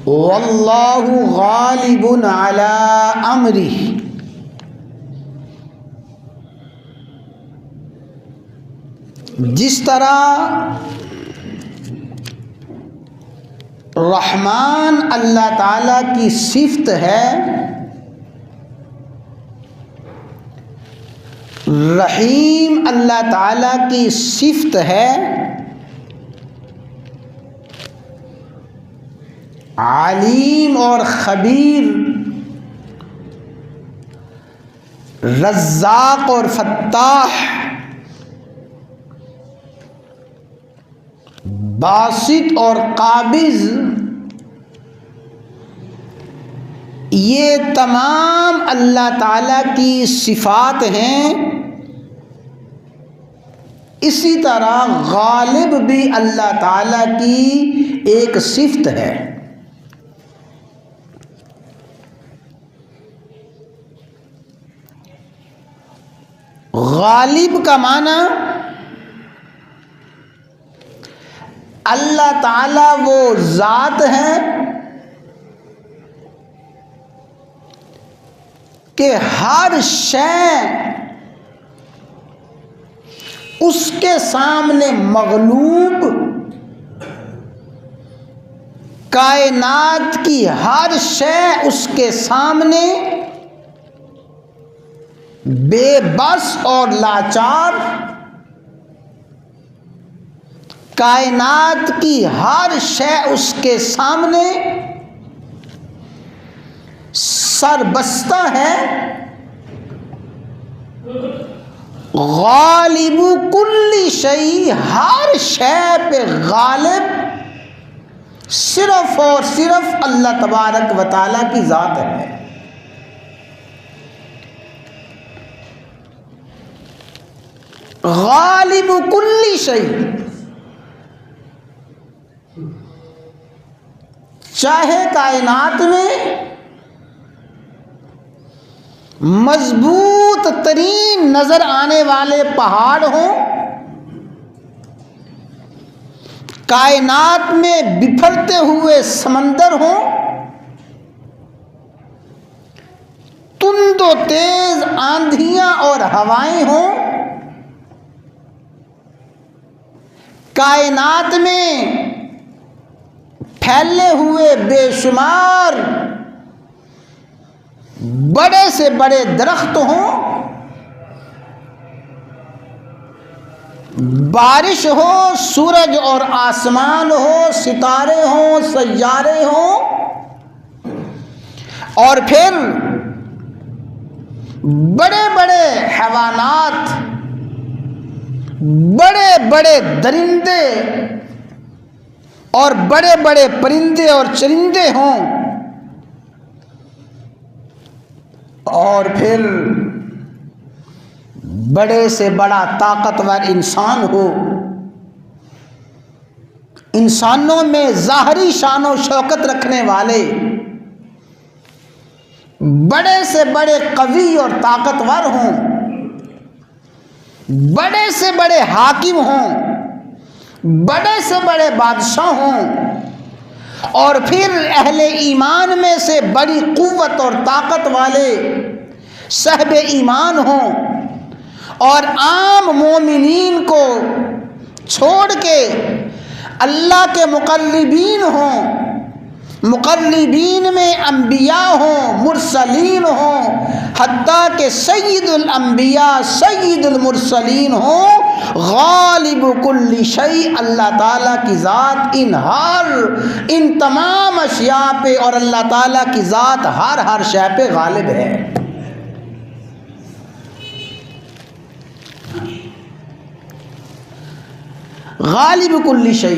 वल्लाहु गालिबुन अला अमरी। जिस तरह रहमान अल्लाह ताला की सिफ़त है, रहीम अल्लाह ताला की सिफ़त है, आलीम और खबीर, रज़्ज़ाक़ और फत्ताह, बासित और काबिज़, ये तमाम अल्लाह ताला की सिफ़ात हैं। इसी तरह गालिब भी अल्लाह ताला की एक सिफ़त है। गालिब का माना अल्लाह ताला वो ज़ात है कि हर शय उसके सामने मग़लूब, कायनात की हर शय उसके सामने बेबस और लाचार, कायनात की हर शय उसके सामने सरबस्ता है। गालिबु कुल्ली शई, हर शय पे गालिब सिर्फ और सिर्फ अल्लाह तबारक व तआला की ज़ात है। गालिबु कुल्ली शई, चाहे कायनात में मजबूत तरीन नजर आने वाले पहाड़ हों, कायनात में बिफरते हुए समंदर हों, तुंदो तेज आंधियां और हवाएं हों, कायनात में फैले हुए बेशुमार बड़े से बड़े दरख्त हों, बारिश हो, सूरज और आसमान हो, सितारे हों, सैयारे हों, और फिर बड़े बड़े हैवानात, बड़े बड़े दरिंदे और बड़े बड़े परिंदे और चरिंदे हों, और फिर बड़े से बड़ा ताकतवर इंसान हो, इंसानों में ज़ाहरी शान और शौकत रखने वाले बड़े से बड़े कवी और ताकतवर हों, बड़े से बड़े हाकिम हों, बड़े से बड़े बादशाह हों, और फिर अहले ईमान में से बड़ी कुव्वत और ताकत वाले साहिब ईमान हों, और आम मोमिनीन को छोड़ के अल्लाह के मुक़र्रबीन हों, मुक़र्रबीन में अंबिया हों, मुरसलीन हों, हत्ता के सय्यदुल अंबिया सय्यदुल मुरसलीन हों। गालिबु कुल्ली शै, अल्लाह ताला की ज़ात इन तमाम अशिया पे, और अल्लाह ताला की ज़ात हर शय पे गालिब है। गालिब कुल्ली शै,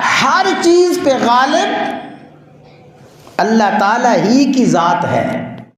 हर चीज़ पे गालिब अल्लाह ताला ही की ज़ात है।